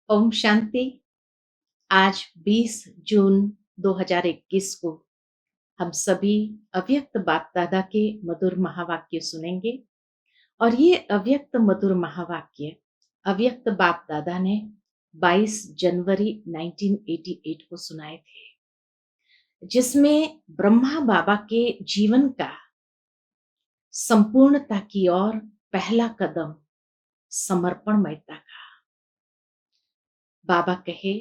ओम शांति। आज 20 जून 2021 को हम सभी अव्यक्त बाप दादा के मधुर महावाक्य सुनेंगे। और ये अव्यक्त मधुर महावाक्य अव्यक्त बाप दादा ने 22 जनवरी 1988 को सुनाए थे, जिसमें ब्रह्मा बाबा के जीवन का संपूर्णता की ओर पहला कदम समर्पणमयता का। बाबा कहे,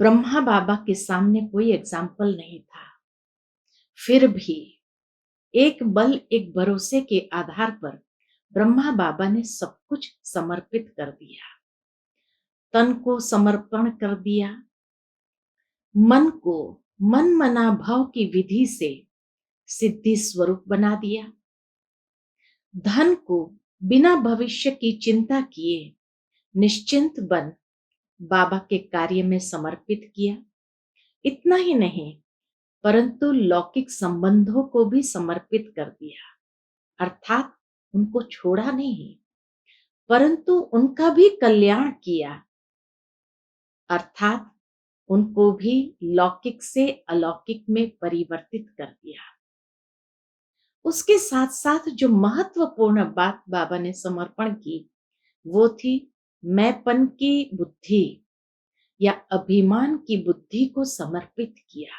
ब्रह्मा बाबा के सामने कोई एग्जाम्पल नहीं था, फिर भी एक बल एक भरोसे के आधार पर ब्रह्मा बाबा ने सब कुछ समर्पित कर दिया। तन को समर्पण कर दिया, मन को मन मना भाव की विधि से सिद्धि स्वरूप बना दिया, धन को बिना भविष्य की चिंता किए निश्चिंत बन बाबा के कार्य में समर्पित किया। इतना ही नहीं, परंतु लौकिक संबंधों को भी समर्पित कर दिया, अर्थात उनको छोड़ा नहीं, परंतु उनका भी कल्याण किया, अर्थात उनको भी लौकिक से अलौकिक में परिवर्तित कर दिया। उसके साथ साथ जो महत्वपूर्ण बात बाबा ने समर्पण की वो थी मैंपन की बुद्धि या अभिमान की बुद्धि को समर्पित किया।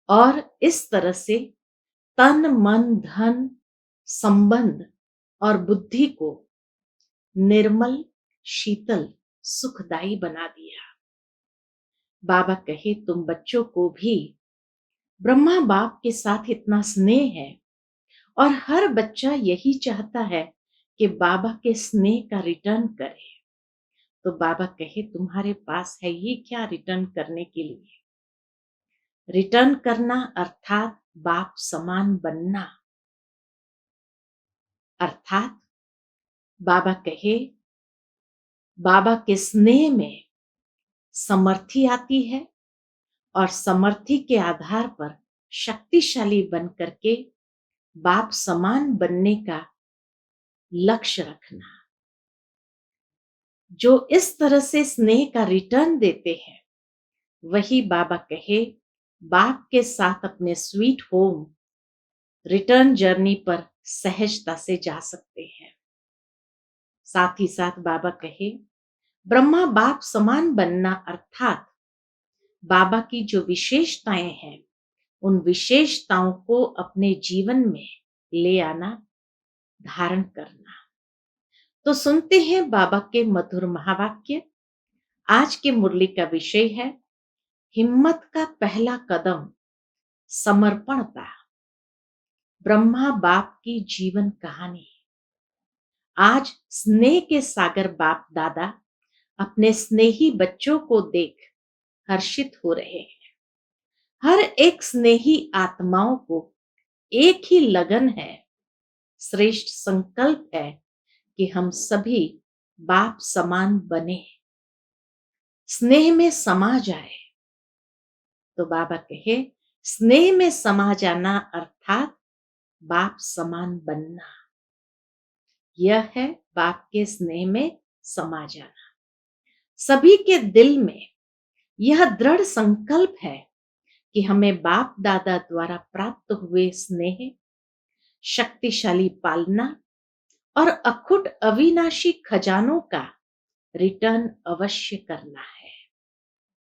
और इस तरह से तन मन धन संबंध और बुद्धि को निर्मल शीतल सुखदायी बना दिया। बाबा कहे, तुम बच्चों को भी ब्रह्मा बाप के साथ इतना स्नेह है और हर बच्चा यही चाहता है कि बाबा के स्नेह का रिटर्न करे। तो बाबा कहे, तुम्हारे पास है ये क्या रिटर्न करने के लिए? रिटर्न करना अर्थात बाप समान बनना। अर्थात बाबा कहे, बाबा के स्नेह में समर्थी आती है और समर्थी के आधार पर शक्तिशाली बन करके बाप समान बनने का लक्ष्य रखना। जो इस तरह से स्नेह का रिटर्न देते हैं वही बाबा कहे, बाप के साथ अपने स्वीट होम रिटर्न जर्नी पर सहजता से जा सकते हैं। साथ ही साथ बाबा कहे, ब्रह्मा बाप समान बनना अर्थात बाबा की जो विशेषताएं हैं उन विशेषताओं को अपने जीवन में ले आना, धारण करना। तो सुनते हैं बाबा के मधुर महावाक्य। आज के मुरली का विषय है हिम्मत का पहला कदम, समर्पणता। ब्रह्मा बाप की जीवन कहानी। आज स्नेह के सागर बाप दादा अपने स्नेही बच्चों को देख हर्षित हो रहे हैं। हर एक स्नेही आत्माओं को एक ही लगन है, श्रेष्ठ संकल्प है कि हम सभी बाप समान बने, स्नेह में समा जाए। तो बाबा कहे, स्नेह में समा जाना अर्थात बाप समान बनना। यह है बाप के स्नेह में समा जाना। सभी के दिल में यह दृढ़ संकल्प है कि हमें बाप दादा द्वारा प्राप्त हुए स्नेह, शक्तिशाली पालना और अखुट अविनाशी खजानों का रिटर्न अवश्य करना है।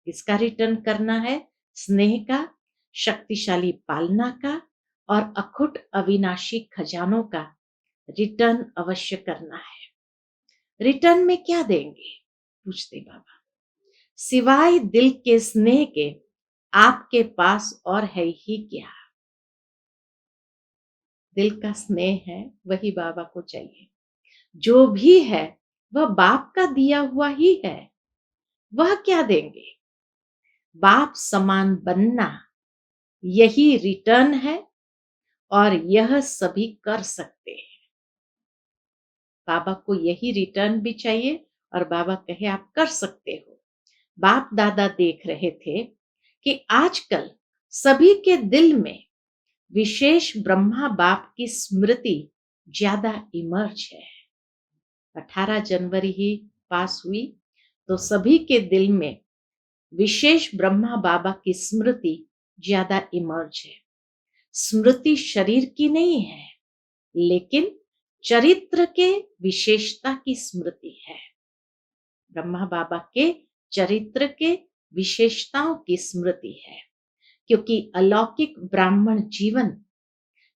किसका रिटर्न करना है? स्नेह का, शक्तिशाली पालना का और अखुट अविनाशी खजानों का रिटर्न अवश्य करना है। रिटर्न में क्या देंगे? पूछते बाबा। सिवाय दिल के स्नेह के आपके पास और है ही क्या? दिल का स्नेह है वही बाबा को चाहिए। जो भी है वह बाप का दिया हुआ ही है। वह क्या देंगे? बाप समान बनना, यही रिटर्न है और यह सभी कर सकते हैं। बाबा को यही रिटर्न भी चाहिए और बाबा कहे आप कर सकते हो। बाप दादा देख रहे थे कि आजकल सभी के दिल में विशेष ब्रह्मा बाप की स्मृति ज्यादा इमर्ज है। 18 जनवरी ही पास हुई तो सभी के दिल में विशेष ब्रह्मा बाबा की स्मृति ज्यादा इमर्ज है। स्मृति शरीर की नहीं है, लेकिन चरित्र के विशेषता की स्मृति है। ब्रह्मा बाबा के चरित्र के विशेषताओं की स्मृति है, क्योंकि अलौकिक ब्राह्मण जीवन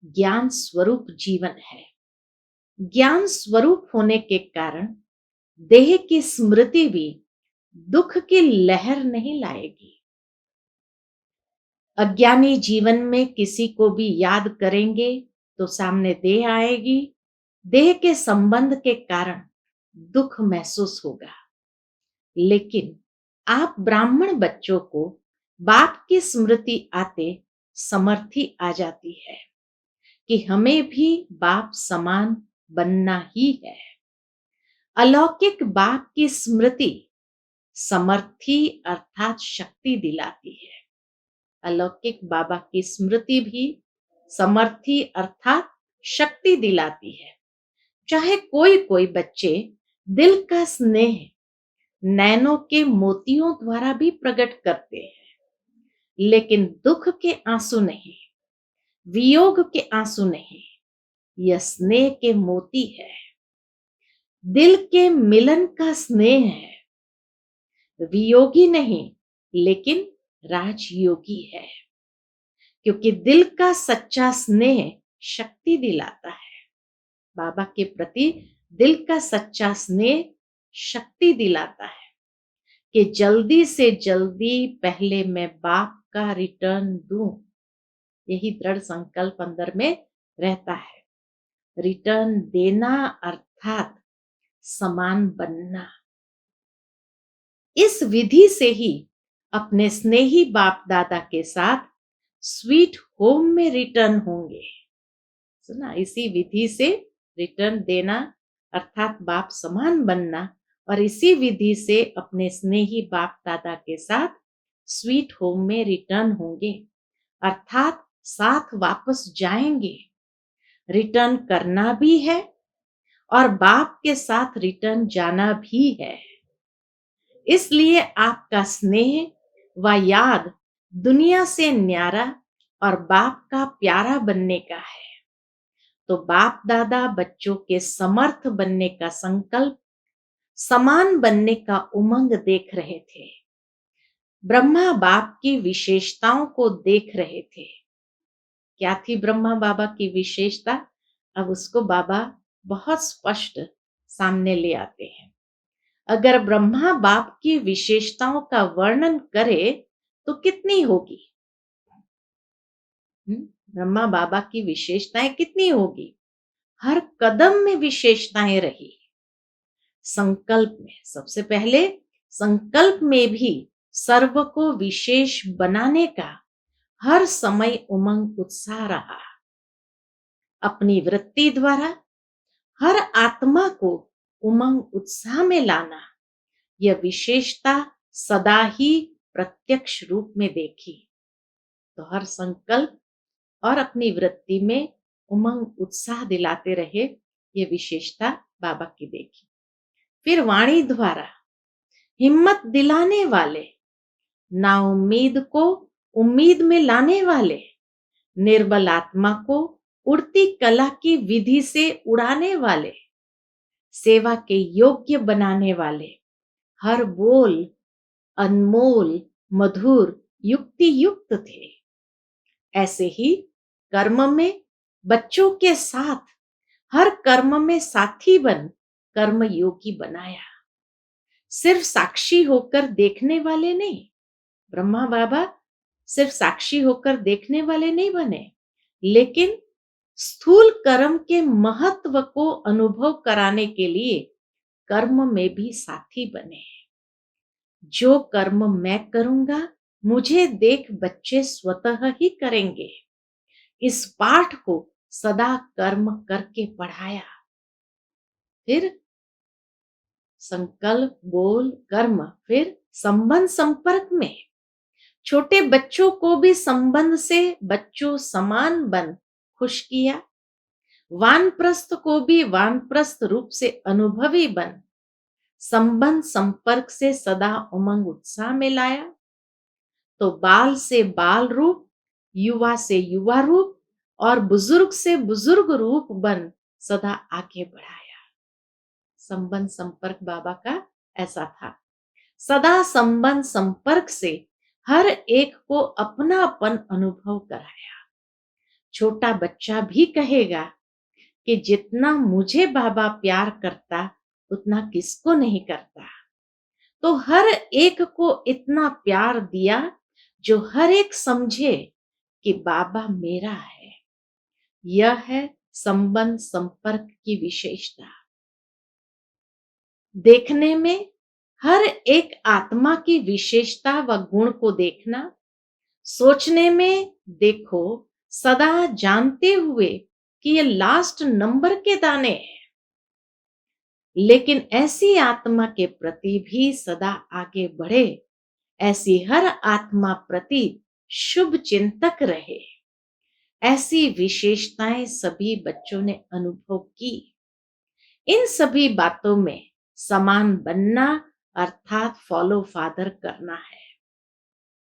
ज्ञान स्वरूप जीवन है। ज्ञान स्वरूप होने के कारण देह की स्मृति भी दुख की लहर नहीं लाएगी। अज्ञानी जीवन में किसी को भी याद करेंगे तो सामने देह आएगी। देह के संबंध के कारण दुख महसूस होगा। लेकिन आप ब्राह्मण बच्चों को बाप की स्मृति आते समर्थी आ जाती है कि हमें भी बाप समान बनना ही है। अलौकिक बाप की स्मृति समर्थी अर्थात शक्ति दिलाती है। अलौकिक बाबा की स्मृति भी समर्थी अर्थात शक्ति दिलाती है। चाहे कोई कोई बच्चे दिल का स्नेह नैनों के मोतियों द्वारा भी प्रकट करते हैं, लेकिन दुख के आंसू नहीं, वियोग के आंसू नहीं, यह स्नेह के मोती है। दिल के मिलन का स्नेह है, वियोगी नहीं लेकिन राजयोगी है, क्योंकि दिल का सच्चा स्नेह शक्ति दिलाता है। बाबा के प्रति दिल का सच्चा स्नेह शक्ति दिलाता है कि जल्दी से जल्दी पहले मैं बाप का रिटर्न दूं। यही दृढ़ संकल्प अंदर में रहता है। रिटर्न देना अर्थात समान बनना। इस विधि से ही अपने स्नेही बाप दादा के साथ स्वीट होम में रिटर्न होंगे। सुना, इसी विधि से रिटर्न देना अर्थात बाप समान बनना, और इसी विधि से अपने स्नेही बाप दादा के साथ स्वीट होम में रिटर्न होंगे, अर्थात साथ वापस जाएंगे। रिटर्न करना भी है और बाप के साथ रिटर्न जाना भी है। इसलिए आपका स्नेह व याद दुनिया से न्यारा और बाप का प्यारा बनने का है। तो बाप दादा बच्चों के समर्थ बनने का संकल्प, समान बनने का उमंग देख रहे थे। ब्रह्मा बाप की विशेषताओं को देख रहे थे। क्या थी ब्रह्मा बाबा की विशेषता? अब उसको बाबा बहुत स्पष्ट सामने ले आते हैं। अगर ब्रह्मा बाप की विशेषताओं का वर्णन करे तो कितनी होगी? ब्रह्मा बाबा की विशेषताएं कितनी होगी? हर कदम में विशेषताएं रही। संकल्प में, सबसे पहले संकल्प में भी सर्व को विशेष बनाने का हर समय उमंग उत्साह रहा। अपनी वृत्ति द्वारा हर आत्मा को उमंग उत्साह में लाना, यह विशेषता सदा ही प्रत्यक्ष रूप में देखी। तो हर संकल्प और अपनी वृत्ति में उमंग उत्साह दिलाते रहे, ये विशेषता बाबा की देखी। फिर वाणी द्वारा हिम्मत दिलाने वाले, नाउम्मीद को उम्मीद में लाने वाले, निर्बल आत्मा को उड़ती कला की विधि से उड़ाने वाले, सेवा के योग्य बनाने वाले, हर बोल अनमोल मधुर युक्ति युक्त थे। ऐसे ही कर्म में बच्चों के साथ हर कर्म में साथी बन कर्म योगी बनाया। सिर्फ साक्षी होकर देखने वाले नहीं, ब्रह्मा बाबा सिर्फ साक्षी होकर देखने वाले नहीं बने, लेकिन स्थूल कर्म के महत्व को अनुभव कराने के लिए कर्म में भी साथी बने। जो कर्म मैं करूंगा मुझे देख बच्चे स्वतः ही करेंगे। इस पाठ को सदा कर्म करके पढ़ाया। फिर संकल्प बोल कर्म, फिर संबंध संपर्क में छोटे बच्चों को भी संबंध से बच्चों समान बन खुश किया। वानप्रस्थ को भी वानप्रस्थ रूप से अनुभवी बन संबंध संपर्क से सदा उमंग उत्साह में लाया, तो बाल से बाल रूप, युवा से युवा रूप और बुजुर्ग से बुजुर्ग रूप बन सदा आगे बढ़ाया। संबंध संपर्क बाबा का ऐसा था, सदा संबंध संपर्क से हर एक को अपनापन अनुभव कराया। छोटा बच्चा भी कहेगा कि जितना मुझे बाबा प्यार करता उतना किसको नहीं करता। तो हर एक को इतना प्यार दिया जो हर एक समझे कि बाबा मेरा है। यह है संबंध संपर्क की विशेषता। देखने में हर एक आत्मा की विशेषता व गुण को देखना, सोचने में देखो सदा जानते हुए कि ये लास्ट नंबर के दाने हैं, लेकिन ऐसी आत्मा के प्रति भी सदा आगे बढ़े, ऐसी हर आत्मा प्रति शुभ चिंतक रहे। ऐसी विशेषताएं सभी बच्चों ने अनुभव की। इन सभी बातों में समान बनना अर्थात फॉलो फादर करना है।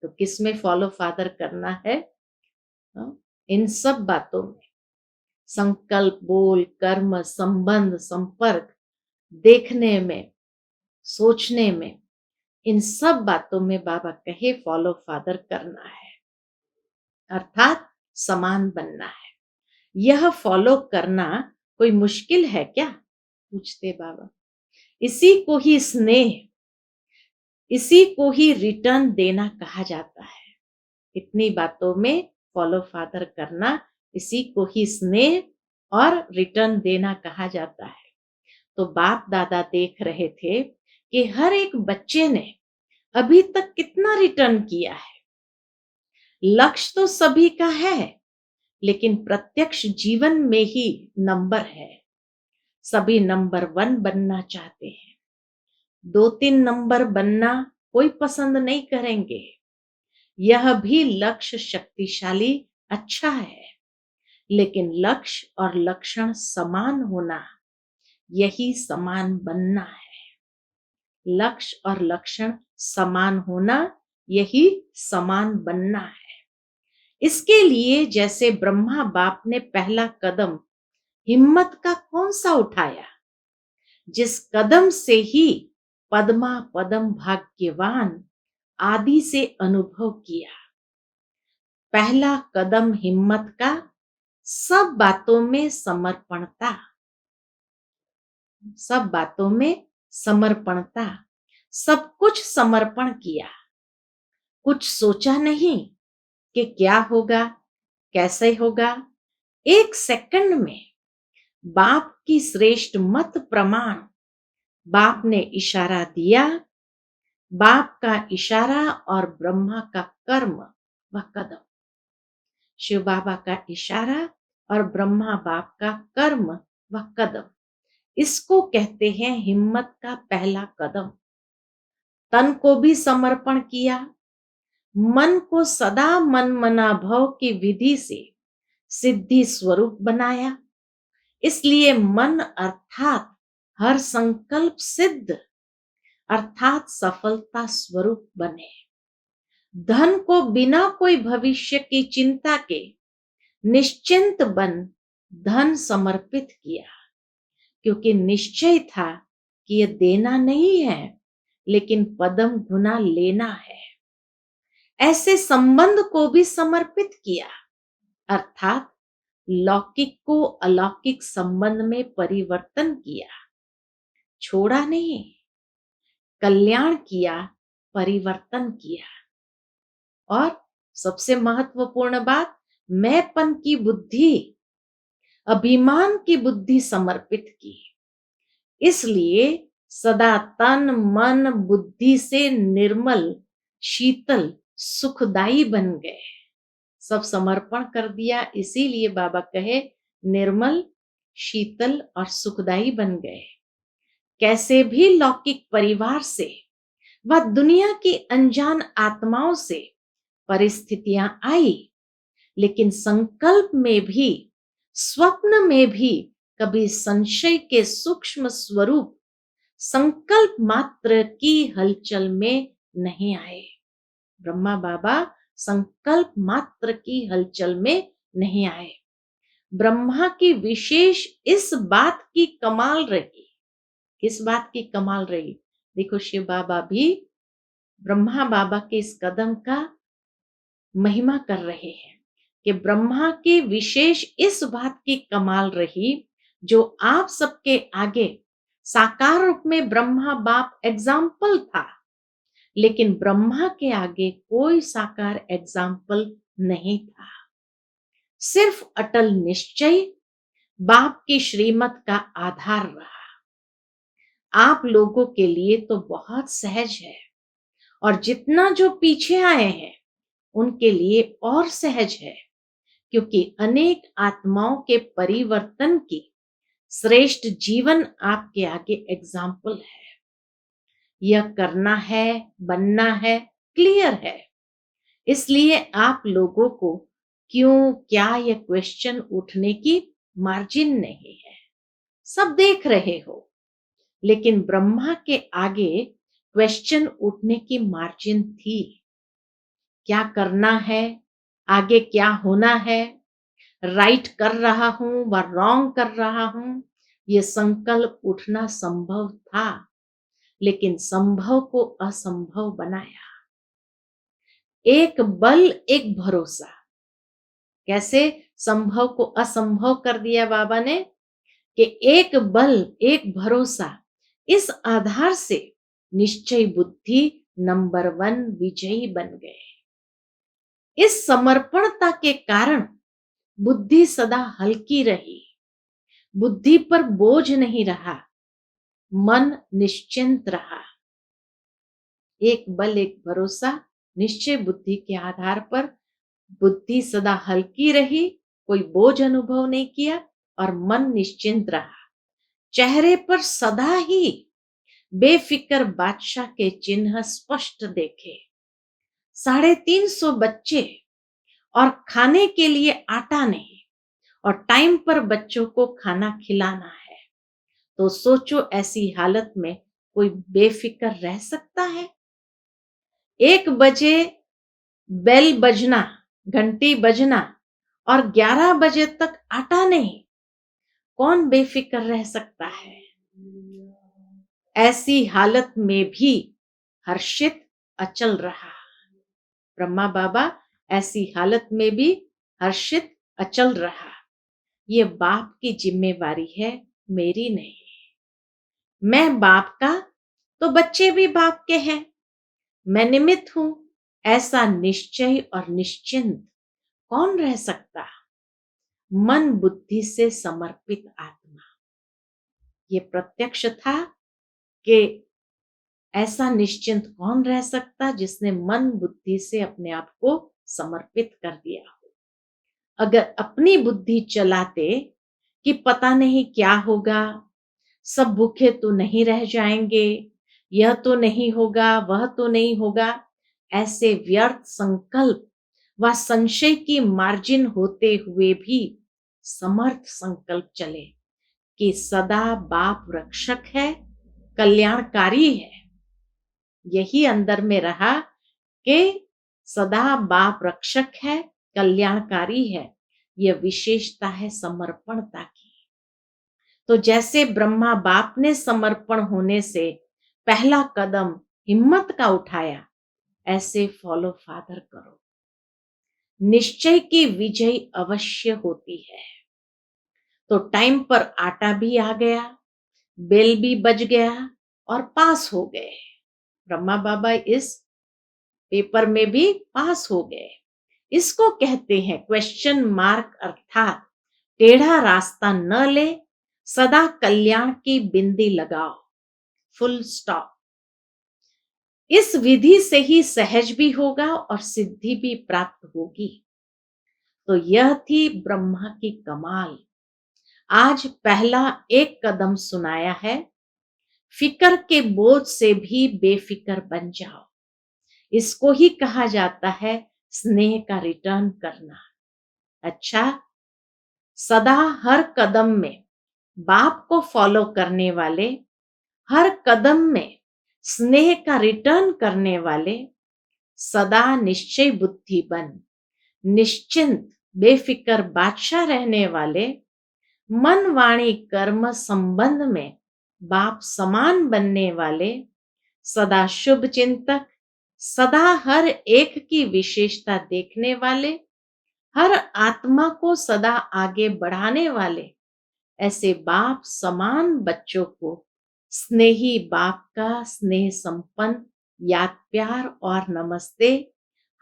तो किसमें फॉलो फादर करना है? इन सब बातों में, संकल्प, बोल, कर्म, संबंध, संपर्क, देखने में, सोचने में, इन सब बातों में बाबा कहे फॉलो फादर करना है, अर्थात समान बनना है। यह फॉलो करना कोई मुश्किल है क्या? पूछते बाबा। इसी को ही स्नेह, इसी को ही रिटर्न देना कहा जाता है। इतनी बातों में फॉलो फादर करना, इसी को ही स्नेह और रिटर्न देना कहा जाता है। तो बाप दादा देख रहे थे कि हर एक बच्चे ने अभी तक कितना रिटर्न किया है। लक्ष्य तो सभी का है, लेकिन प्रत्यक्ष जीवन में ही नंबर है। सभी नंबर 1 बनना चाहते हैं। 2-3 नंबर बनना कोई पसंद नहीं करेंगे। यह भी लक्ष्य शक्तिशाली अच्छा है, लेकिन लक्ष्य और लक्षण समान होना, यही समान बनना है। लक्ष्य और लक्षण समान होना, यही समान बनना है। इसके लिए जैसे ब्रह्मा बाप ने पहला कदम हिम्मत का कौन सा उठाया, जिस कदम से ही पद्मा पदम भाग्यवान आदि से अनुभव किया। पहला कदम हिम्मत का, सब बातों में समर्पणता, सब बातों में समर्पणता, सब कुछ समर्पण किया। कुछ सोचा नहीं कि क्या होगा, कैसे होगा। 1 सेकंड में बाप की श्रेष्ठ मत प्रमाण, बाप ने इशारा दिया। बाप का इशारा और ब्रह्मा का कर्म व कदम, शिव बाबा का इशारा और ब्रह्मा बाप का कर्म व कदम, इसको कहते हैं हिम्मत का पहला कदम। तन को भी समर्पण किया, मन को सदा मन मना भव की विधि से सिद्धि स्वरूप बनाया। इसलिए मन अर्थात हर संकल्प सिद्ध, अर्थात सफलता स्वरूप बने। धन को बिना कोई भविष्य की चिंता के निश्चिंत बन धन समर्पित किया, क्योंकि निश्चय था कि यह देना नहीं है, लेकिन पदम गुना लेना है। ऐसे संबंध को भी समर्पित किया, अर्थात लौकिक को अलौकिक संबंध में परिवर्तन किया। छोड़ा नहीं, कल्याण किया, परिवर्तन किया। और सबसे महत्वपूर्ण बात, मैंपन की बुद्धि, अभिमान की बुद्धि समर्पित की। इसलिए सदा तन मन बुद्धि से निर्मल, शीतल, सुखदाई बन गए। सब समर्पण कर दिया, इसीलिए बाबा कहे निर्मल, शीतल और सुखदाई बन गए। कैसे भी लौकिक परिवार से व दुनिया की अनजान आत्माओं से परिस्थितियां आई, लेकिन संकल्प में भी, स्वप्न में भी कभी संशय के सूक्ष्म स्वरूप संकल्प मात्र की हलचल में नहीं आए। ब्रह्मा बाबा संकल्प मात्र की हलचल में नहीं आए। ब्रह्मा की विशेष इस बात की कमाल रही। किस बात की कमाल रही? देखो, शिव बाबा भी ब्रह्मा बाबा के इस कदम का महिमा कर रहे हैं कि ब्रह्मा की विशेष इस बात की कमाल रही, जो आप सबके आगे साकार रूप में ब्रह्मा बाप एग्जाम्पल था, लेकिन ब्रह्मा के आगे कोई साकार एग्जाम्पल नहीं था। सिर्फ अटल निश्चय बाप की श्रीमत का आधार रहा। आप लोगों के लिए तो बहुत सहज है, और जितना जो पीछे आए हैं उनके लिए और सहज है, क्योंकि अनेक आत्माओं के परिवर्तन की श्रेष्ठ जीवन आपके आगे एग्जाम्पल है। यह करना है, बनना है, क्लियर है। इसलिए आप लोगों को क्यों, क्या, यह क्वेश्चन उठने की मार्जिन नहीं है। सब देख रहे हो, लेकिन ब्रह्मा के आगे क्वेश्चन उठने की मार्जिन थी। क्या करना है, आगे क्या होना है, राइट कर रहा हूं व रॉन्ग कर रहा हूं, यह संकल्प उठना संभव था, लेकिन संभव को असंभव बनाया। एक बल, एक भरोसा। कैसे संभव को असंभव कर दिया बाबा ने? कि एक बल, एक भरोसा, इस आधार से निश्चय बुद्धि नंबर 1 विजयी बन गए। इस समर्पणता के कारण बुद्धि सदा हल्की रही, बुद्धि पर बोझ नहीं रहा, मन निश्चिंत रहा। एक बल, एक भरोसा, निश्चय बुद्धि के आधार पर बुद्धि सदा हल्की रही, कोई बोझ अनुभव नहीं किया, और मन निश्चिंत रहा। चेहरे पर सदा ही बेफिक्र बादशाह के चिन्ह स्पष्ट देखे। 350 बच्चे, और खाने के लिए आटा नहीं, और टाइम पर बच्चों को खाना खिलाना है। तो सोचो, ऐसी हालत में कोई बेफिक्र रह सकता है? 1 बजे बेल बजना, घंटी बजना, और 11 बजे तक आटा नहीं, कौन बेफिक्र रह सकता है? ऐसी हालत में भी हर्षित अचल रहा। ब्रह्मा बाबा ऐसी हालत में भी हर्षित अचल रहा। ये बाप की जिम्मेवारी है, मेरी नहीं। मैं बाप का, तो बच्चे भी बाप के हैं। मैं निमित्त हूं, ऐसा निश्चय और निश्चिंत कौन रह सकता? मन बुद्धि से समर्पित आत्मा। ये प्रत्यक्ष था कि ऐसा निश्चिंत कौन रह सकता जिसने मन बुद्धि से अपने आप को समर्पित कर दिया हो। अगर अपनी बुद्धि चलाते कि पता नहीं क्या होगा, सब भूखे तो नहीं रह जाएंगे, यह तो नहीं होगा, वह तो नहीं होगा, ऐसे व्यर्थ संकल्प व संशय की मार्जिन होते हुए भी समर्थ संकल्प चले कि सदा बाप रक्षक है, कल्याणकारी है। यही अंदर में रहा कि सदा बाप रक्षक है, कल्याणकारी है। यह विशेषता है समर्पणता की। तो जैसे ब्रह्मा बाप ने समर्पण होने से पहला कदम हिम्मत का उठाया, ऐसे फॉलो फादर करो। निश्चय की विजय अवश्य होती है। तो टाइम पर आटा भी आ गया, बेल भी बज गया, और पास हो गए। ब्रह्मा बाबा इस पेपर में भी पास हो गए। इसको कहते हैं क्वेश्चन मार्क, अर्थात टेढ़ा रास्ता न ले, सदा कल्याण की बिंदी लगाओ, फुल स्टॉप। इस विधि से ही सहज भी होगा और सिद्धि भी प्राप्त होगी। तो यह थी ब्रह्मा की कमाल। आज पहला एक कदम सुनाया है। फिक्र के बोझ से भी बेफिक्र बन जाओ। इसको ही कहा जाता है स्नेह का रिटर्न करना। अच्छा, सदा हर कदम में बाप को फॉलो करने वाले हर कदम में स्नेह का रिटर्न करने वाले, सदा निश्चय बुद्धि बन निश्चिंत बेफिक्र बादशाह रहने वाले, मन वाणी कर्म संबंध में बाप समान बनने वाले, सदा शुभ चिंतक, सदा हर एक की विशेषता देखने वाले, हर आत्मा को सदा आगे बढ़ाने वाले, ऐसे बाप समान बच्चों को स्नेही बाप का स्नेह संपन्न याद प्यार और नमस्ते।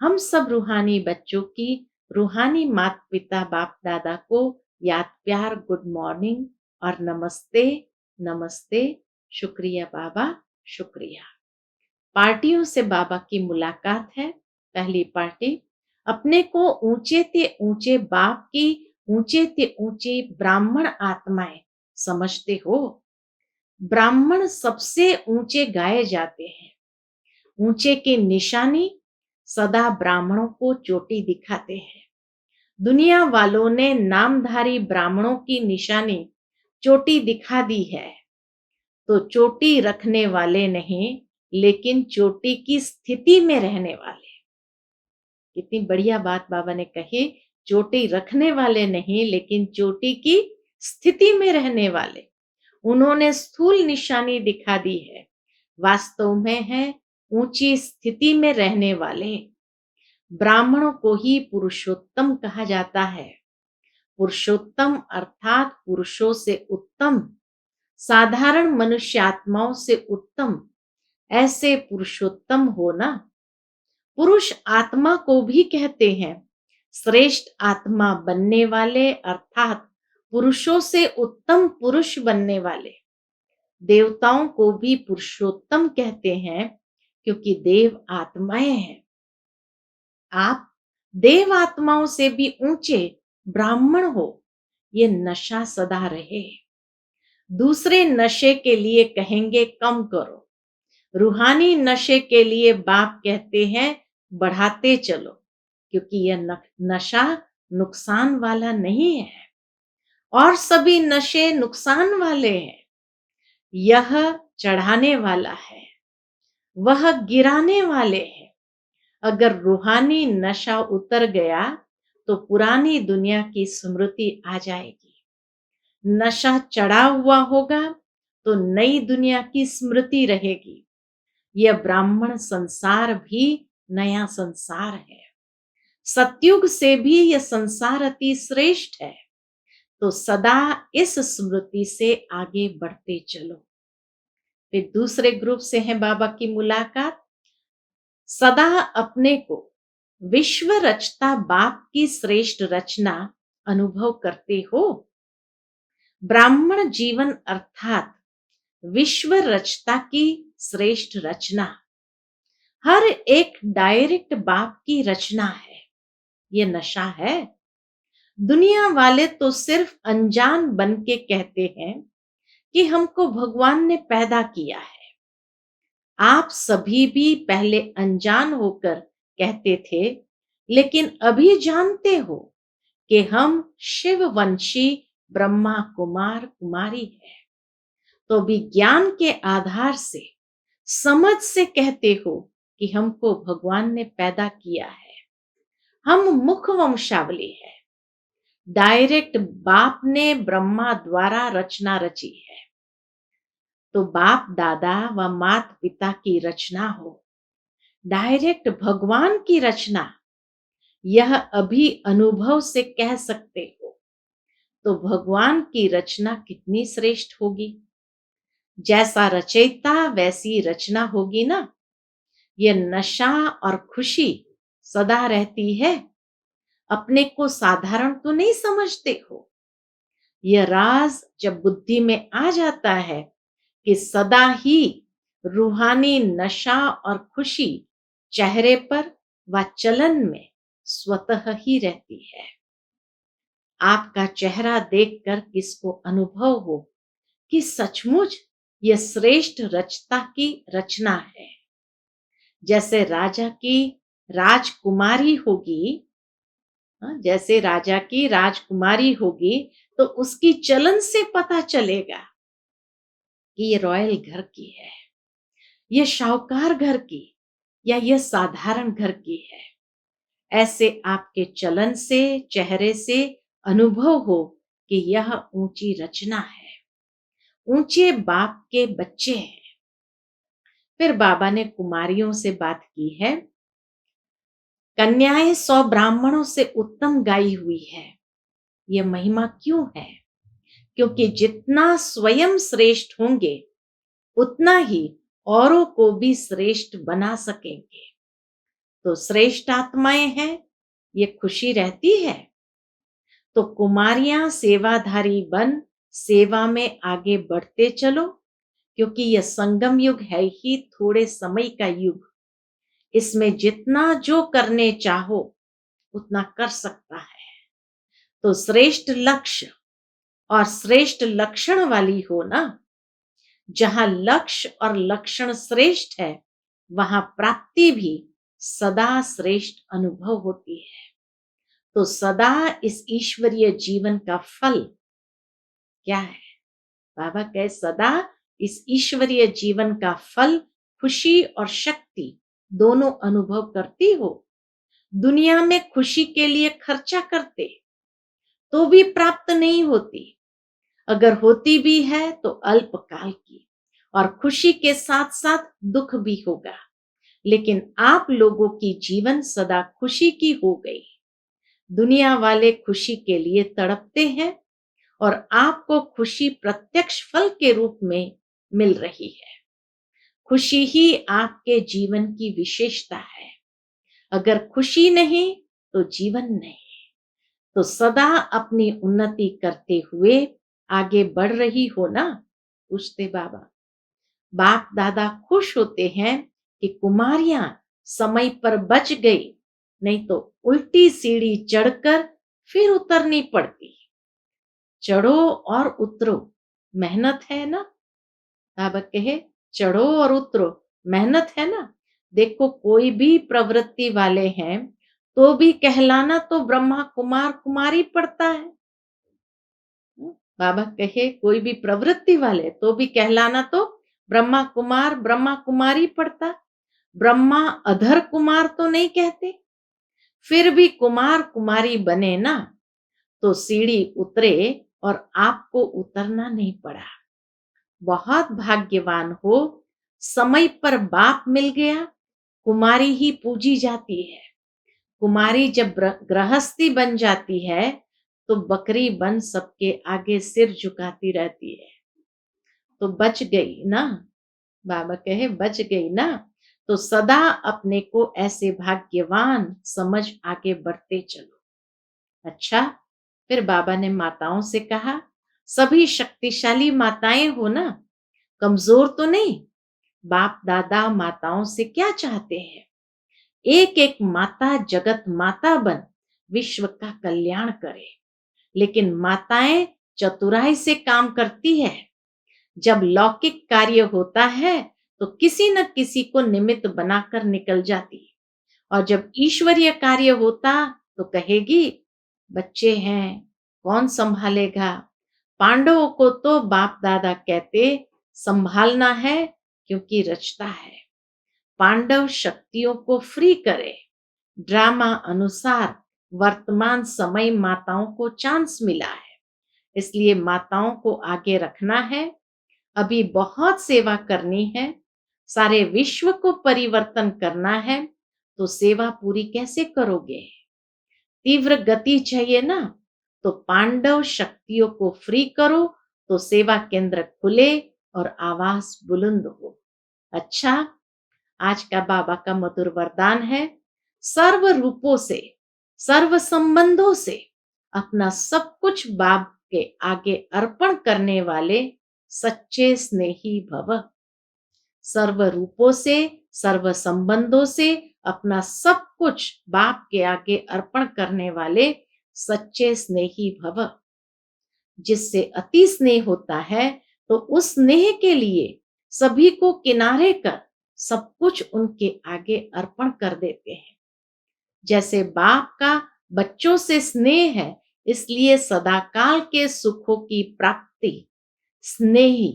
हम सब रूहानी बच्चों की रूहानी माता पिता बाप दादा को याद प्यार गुड मॉर्निंग और नमस्ते। नमस्ते। शुक्रिया बाबा, शुक्रिया। पार्टियों से बाबा की मुलाकात है। पहली पार्टी, अपने को ऊंचे ते ऊंचे बाप की ऊंचे ते ऊंचे ब्राह्मण आत्माएं समझते हो। ब्राह्मण सबसे ऊंचे गाए जाते हैं। ऊंचे की निशानी सदा ब्राह्मणों को चोटी दिखाते हैं। दुनिया वालों ने नामधारी ब्राह्मणों की निशानी चोटी दिखा दी है, तो चोटी रखने वाले नहीं, लेकिन चोटी की स्थिति में रहने वाले। कितनी बढ़िया बात बाबा ने कही, चोटी रखने वाले नहीं, लेकिन चोटी की स्थिति में रहने वाले। उन्होंने स्थूल निशानी दिखा दी है, वास्तव में है ऊंची स्थिति में रहने वाले। ब्राह्मणों को ही पुरुषोत्तम कहा जाता है। पुरुषोत्तम अर्थात पुरुषों से उत्तम, साधारण मनुष्य आत्माओं से उत्तम, ऐसे पुरुषोत्तम हो ना। पुरुष आत्मा को भी कहते हैं श्रेष्ठ आत्मा बनने वाले, अर्थात पुरुषों से उत्तम पुरुष बनने वाले। देवताओं को भी पुरुषोत्तम कहते हैं, क्योंकि देव आत्माएं हैं। आप देव आत्माओं से भी ऊंचे ब्राह्मण हो, ये नशा सदा रहे। दूसरे नशे के लिए कहेंगे कम करो, रूहानी नशे के लिए बाप कहते हैं बढ़ाते चलो, क्योंकि यह नशा नुकसान वाला नहीं है। और सभी नशे नुकसान वाले हैं। यह चढ़ाने वाला है, वह गिराने वाले हैं। अगर रूहानी नशा उतर गया तो पुरानी दुनिया की स्मृति आ जाएगी। नशा चढ़ा हुआ होगा तो नई दुनिया की स्मृति रहेगी। यह ब्राह्मण संसार भी नया संसार है। सतयुग से भी यह संसार अति श्रेष्ठ है, तो सदा इस स्मृति से आगे बढ़ते चलो। फिर दूसरे ग्रुप से है बाबा की मुलाकात। सदा अपने को विश्व रचता बाप की श्रेष्ठ रचना अनुभव करते हो। ब्राह्मण जीवन अर्थात विश्व रचता की श्रेष्ठ रचना। हर एक डायरेक्ट बाप की रचना है। ये नशा है। दुनिया वाले तो सिर्फ अनजान बन के कहते हैं कि हमको भगवान ने पैदा किया है। आप सभी भी पहले अनजान होकर कहते थे, लेकिन अभी जानते हो कि हम शिववंशी ब्रह्मा कुमार कुमारी है। तो विज्ञान के आधार से, समझ से कहते हो कि हमको भगवान ने पैदा किया है। हम मुख वंशावली है। डायरेक्ट बाप ने ब्रह्मा द्वारा रचना रची है, तो बाप दादा व माता पिता की रचना हो, डायरेक्ट भगवान की रचना, यह अभी अनुभव से कह सकते हो। तो भगवान की रचना कितनी श्रेष्ठ होगी। जैसा रचयिता वैसी रचना होगी ना। यह नशा और खुशी सदा रहती है। अपने को साधारण तो नहीं समझते हो। यह राज जब बुद्धि में आ जाता है कि सदा ही रूहानी नशा और खुशी चेहरे पर व चलन में स्वतः ही रहती है। आपका चेहरा देखकर किसको अनुभव हो कि सचमुच यह श्रेष्ठ रचता की रचना है। जैसे राजा की राजकुमारी होगी, जैसे राजा की राजकुमारी होगी, तो उसकी चलन से पता चलेगा कि ये रॉयल घर की है, ये शाहूकार घर की, या ये साधारण घर की है। ऐसे आपके चलन से, चेहरे से अनुभव हो कि यह ऊंची रचना है, ऊंचे बाप के बच्चे हैं। फिर बाबा ने कुमारियों से बात की है। कन्याएं 100 ब्राह्मणों से उत्तम गाई हुई है। यह महिमा क्यों है? क्योंकि जितना स्वयं श्रेष्ठ होंगे उतना ही औरों को भी श्रेष्ठ बना सकेंगे। तो श्रेष्ठ आत्माएं हैं, ये खुशी रहती है। तो कुमारियां सेवाधारी बन सेवा में आगे बढ़ते चलो, क्योंकि यह संगम युग है ही थोड़े समय का युग। इसमें जितना जो करने चाहो उतना कर सकता है। तो श्रेष्ठ लक्ष्य और श्रेष्ठ लक्षण वाली हो ना। जहां लक्ष्य और लक्षण श्रेष्ठ है, वहां प्राप्ति भी सदा श्रेष्ठ अनुभव होती है। तो सदा इस ईश्वरीय जीवन का फल क्या है? बाबा कहे सदा इस ईश्वरीय जीवन का फल खुशी और शक्ति दोनों अनुभव करती हो। दुनिया में खुशी के लिए खर्चा करते तो भी प्राप्त नहीं होती। अगर होती भी है तो अल्पकाल की, और खुशी के साथ साथ दुख भी होगा। लेकिन आप लोगों की जीवन सदा खुशी की हो गई। दुनिया वाले खुशी के लिए तड़पते हैं और आपको खुशी प्रत्यक्ष फल के रूप में मिल रही है। खुशी ही आपके जीवन की विशेषता है। अगर खुशी नहीं तो जीवन नहीं। तो सदा अपनी उन्नति करते हुए आगे बढ़ रही हो ना? पूछते बाबा। बाप दादा खुश होते हैं कि कुमारियां समय पर बच गई, नहीं तो उल्टी सीढ़ी चढ़कर फिर उतरनी पड़ती। चढ़ो और उतरो, मेहनत है ना। बाबा कहे चढ़ो और उतरो, मेहनत है ना। देखो कोई भी प्रवृत्ति वाले हैं तो भी कहलाना तो ब्रह्मा कुमार कुमारी पड़ता है। बाबा कहे कोई भी प्रवृत्ति वाले तो भी कहलाना तो ब्रह्मा कुमार ब्रह्मा कुमारी पड़ता। ब्रह्मा अधर कुमार तो नहीं कहते। फिर भी कुमार कुमारी बने ना, तो सीढ़ी उतरे और आपको उतरना नहीं पड़ा। बहुत भाग्यवान हो, समय पर बाप मिल गया। कुमारी ही पूजी जाती है। कुमारी जब गृहस्थी बन जाती है तो बकरी बन सबके आगे सिर झुकाती रहती है। तो बच गई ना। बाबा कहे बच गई ना। तो सदा अपने को ऐसे भाग्यवान समझ आगे बढ़ते चलो। अच्छा, फिर बाबा ने माताओं से कहा, सभी शक्तिशाली माताएं हो ना, कमजोर तो नहीं। बाप दादा माताओं से क्या चाहते हैं? एक एक माता जगत माता बन विश्व का कल्याण करे। लेकिन माताएं चतुराई से काम करती है। जब लौकिक कार्य होता है तो किसी न किसी को निमित्त बनाकर निकल जाती, और जब ईश्वरीय कार्य होता तो कहेगी बच्चे हैं, कौन संभालेगा। पांडवों को तो बाप दादा कहते संभालना है, क्योंकि रचता है। पांडव शक्तियों को फ्री करे। ड्रामा अनुसार वर्तमान समय माताओं को चांस मिला है, इसलिए माताओं को आगे रखना है। अभी बहुत सेवा करनी है, सारे विश्व को परिवर्तन करना है। तो सेवा पूरी कैसे करोगे? तीव्र गति चाहिए ना। तो पांडव शक्तियों को फ्री करो तो सेवा केंद्र खुले और आवाज बुलंद हो। अच्छा, आज का बाबा का मधुर वरदान है, सर्व रूपों से, सर्व संबंधों से अपना सब कुछ बाप के आगे अर्पण करने वाले सच्चे स्नेही भव। सर्व रूपों से, सर्व संबंधों से अपना सब कुछ बाप के आगे अर्पण करने वाले सच्चे स्नेही भव। जिससे अति स्नेह होता है तो उस स्नेह के लिए सभी को किनारे कर सब कुछ उनके आगे अर्पण कर देते हैं। जैसे बाप का बच्चों से स्नेह है, इसलिए सदाकाल के सुखों की प्राप्ति स्नेही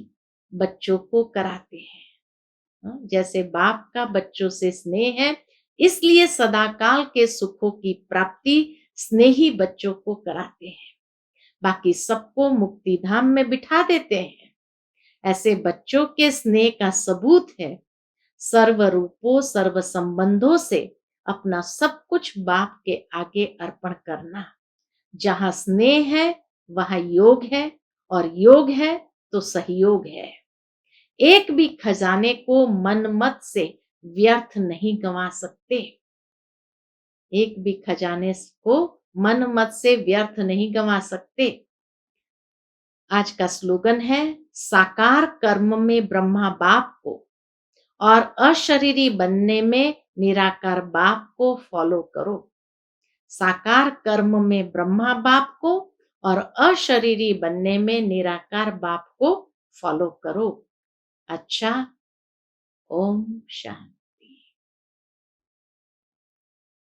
बच्चों को कराते हैं। जैसे बाप का बच्चों से स्नेह है, इसलिए सदाकाल के सुखों की प्राप्ति स्नेही बच्चों को कराते हैं, बाकी सबको मुक्ति धाम में बिठा देते हैं। ऐसे बच्चों के स्नेह का सबूत है सर्व रूपों सर्व संबंधों से अपना सब कुछ बाप के आगे अर्पण करना। जहां स्नेह है वहां योग है, और योग है तो सहयोग है। एक भी खजाने को मन मत से व्यर्थ नहीं गंवा सकते। एक भी खजाने को मन मत से व्यर्थ नहीं गंवा सकते। आज का स्लोगन है, साकार कर्म में ब्रह्मा बाप को और अशरीरी बनने में निराकार बाप को फॉलो करो। साकार कर्म में ब्रह्मा बाप को और अशरीरी बनने में निराकार बाप को फॉलो करो। अच्छा, ओम शांति।